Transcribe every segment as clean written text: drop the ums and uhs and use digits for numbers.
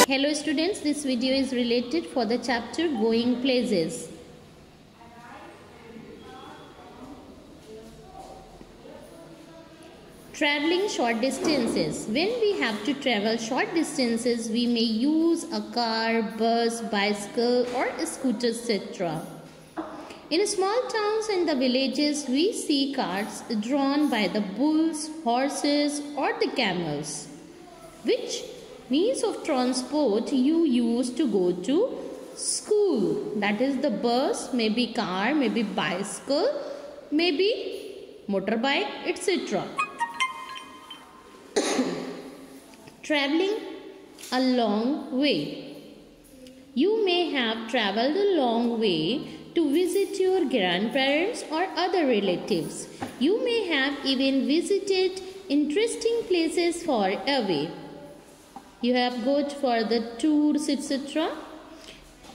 Hello students, this video is related for the chapter Going Places. Traveling short distances. When we have to travel short distances, we may use a car, bus, bicycle or a scooter, etc. In small towns and the villages, we see carts drawn by the bulls, horses or the camels. Which means of transport you use to go to school? That is the bus, maybe car, maybe bicycle, maybe motorbike, etc. Traveling a long way. You may have traveled a long way to visit your grandparents or other relatives. You may have even visited interesting places far away. You have got for the tours, etc.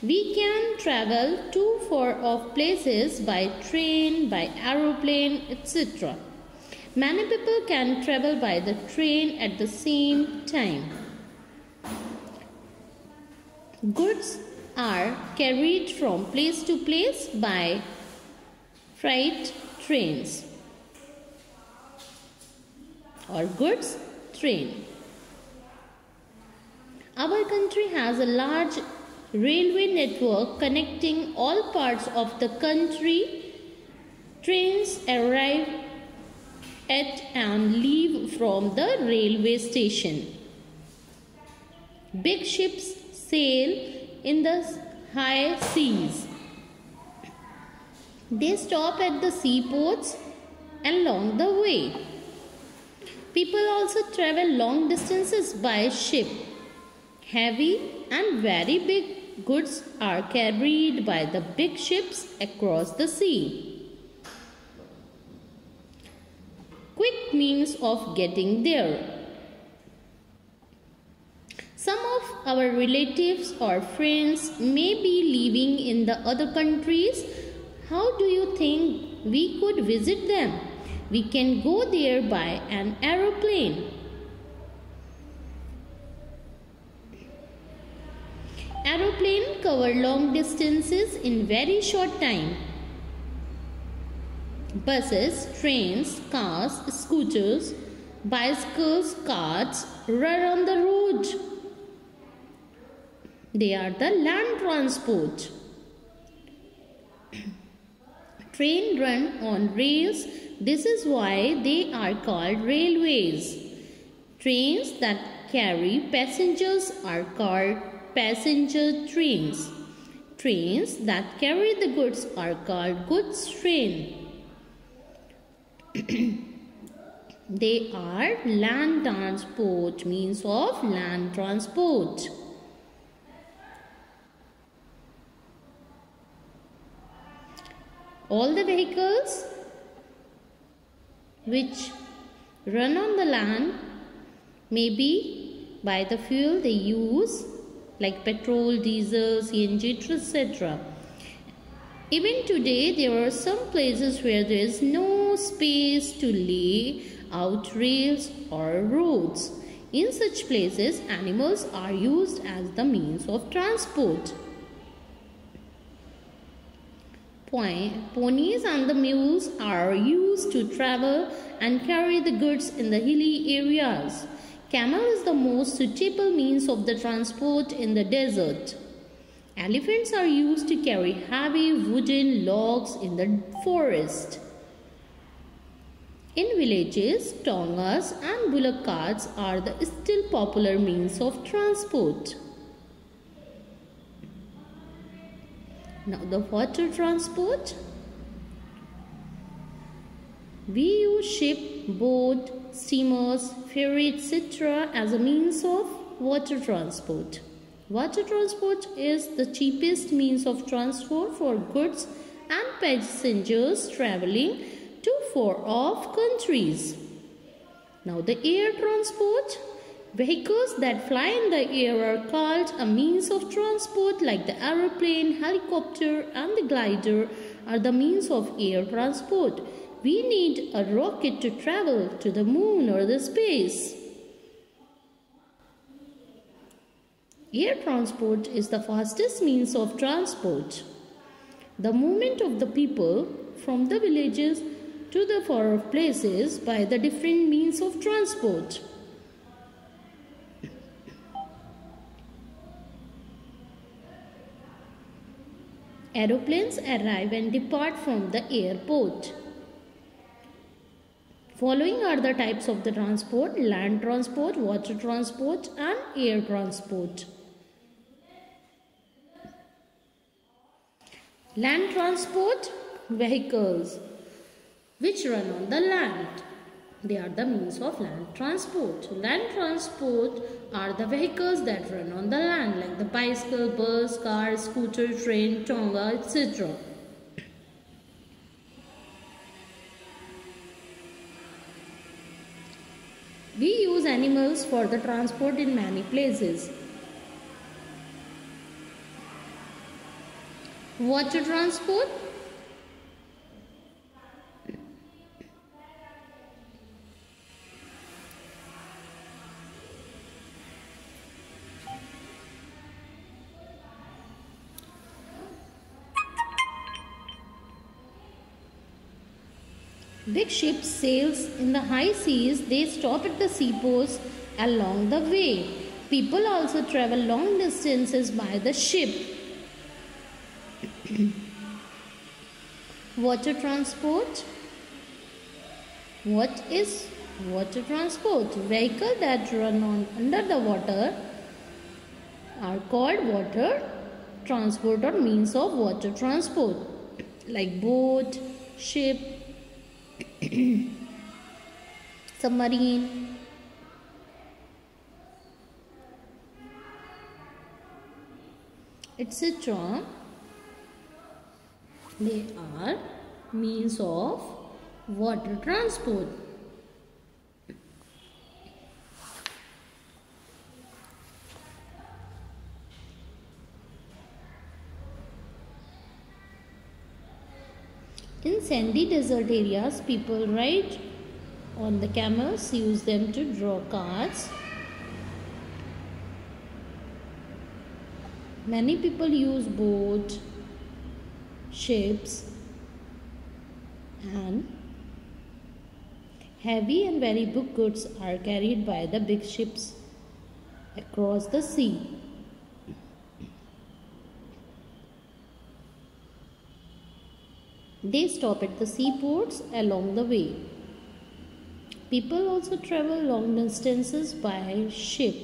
We can travel to far off places by train, by aeroplane, etc. Many people can travel by the train at the same time. Goods are carried from place to place by freight trains or goods train. Our country has a large railway network connecting all parts of the country. Trains arrive at and leave from the railway station. Big ships sail in the high seas. They stop at the seaports along the way. People also travel long distances by ship. Heavy and very big goods are carried by the big ships across the sea. Quick means of getting there. Some of our relatives or friends may be living in the other countries. How do you think we could visit them? We can go there by an aeroplane. Aeroplane cover long distances in very short time. Buses, trains, cars, scooters, bicycles, carts run on the road. They are the land transport. Train run on rails. This is why they are called railways. Trains that carry passengers are called passenger trains. Trains that carry the goods are called goods train. They are land transport, means of land transport. All the vehicles which run on the land may be by the fuel they use, like petrol, diesel, CNG, etc. Even today, there are some places where there is no space to lay out rails or roads. In such places, animals are used as the means of transport. Ponies and the mules are used to travel and carry the goods in the hilly areas. Camel is the most suitable means of the transport in the desert. Elephants are used to carry heavy wooden logs in the forest. In villages, tongas and bullock carts are the still popular means of transport. Now the water transport. We use ship, boat, steamers, ferry, etc. as a means of water transport. Water transport is the cheapest means of transport for goods and passengers traveling to far-off countries. Now the air transport. Vehicles that fly in the air are called a means of transport, like the aeroplane, helicopter and the glider are the means of air transport. We need a rocket to travel to the moon or the space. Air transport is the fastest means of transport. The movement of the people from the villages to the far off places by the different means of transport. Aeroplanes arrive and depart from the airport. Following are the types of the transport: land transport, water transport and air transport. Land transport: vehicles which run on the land. They are the means of land transport. Land transport are the vehicles that run on the land, like the bicycle, bus, car, scooter, train, tonga, etc. We use animals for the transport in many places. Water transport. Big ships sails in the high seas. They stop at the seaports along the way. People also travel long distances by the ship. Water transport. What is water transport? Vehicles that run on under the water are called water transport or means of water transport, like boat, ship, submarine. etc. They are means of water transport. In sandy desert areas, people ride on the camels, use them to draw carts. Many people use boat, ships, and heavy and very big goods are carried by the big ships across the sea. They stop at the seaports along the way. People also travel long distances by ship.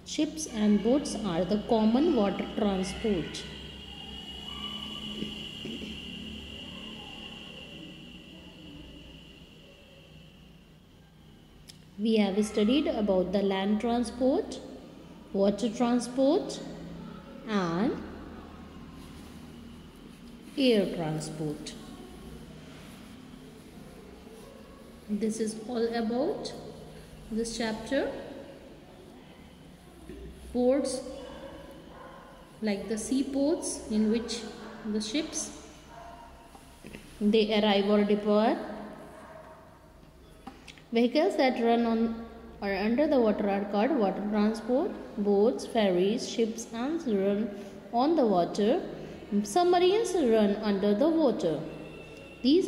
Ships and boats are the common water transport. We have studied about the land transport, water transport, and air transport. This is all about this chapter. Ports, like the seaports in which the ships they arrive or depart. Vehicles that run on or under the water are called water transport. Boats, ferries, ships and run on the water. Submarines run under the water. These are